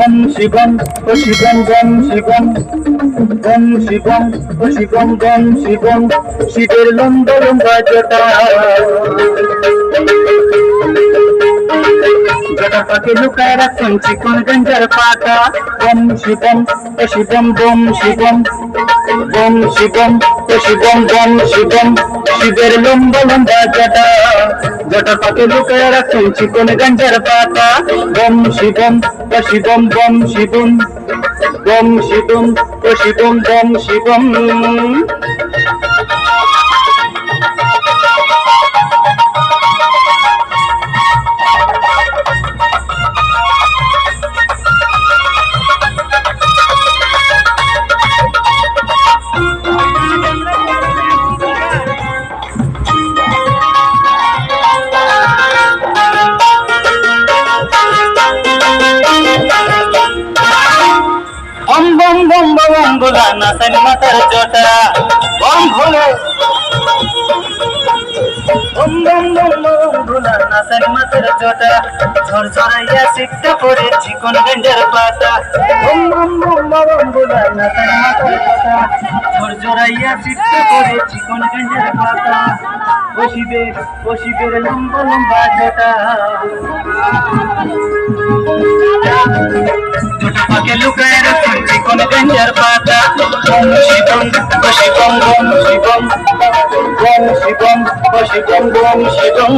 ওম শিবম ও শিবম গম শিবম, ওম শিবম ও শিবম গম শিবম। শিবের লম্বা লম্বা জটা, জটা পাকে লুকায় রাখছেন চিকন গঞ্জার পাতা। ওম শিবম ও শিবম গম শিবম, ওম শিবম ও শিবম গম শিবম। শিবের লম্বা লম্বা জটা, জটা পাকে লুকায় রাখছেন চিকন গঞ্জার পাতা। ওম শিবম ও শিবম গম শিবম, গম শিবম ও শিবম গম শিবম। বম বম বম বম ভোলা নাচেন মাথার জটা, বম ভোলে বম বম বম বম ভোলা নাচেন মাথার জটা। ঝরঝরাইয়া শিখতে পড়ে চিকন গেঞ্জার পাতা। বম বম বম বম ভোলা নাচেন মাথার জটা, ঝরঝরাইয়া শিখতে পড়ে চিকন গেঞ্জার পাতা। ও শিবের লম্বা লম্বা জটা, জটা পাকে লুকায় রাখছেন চিকন গঞ্জার পাতা। ওম শিবম ও শিবম গম শিবম, ওম শিবম ও শিবম গম শিবম।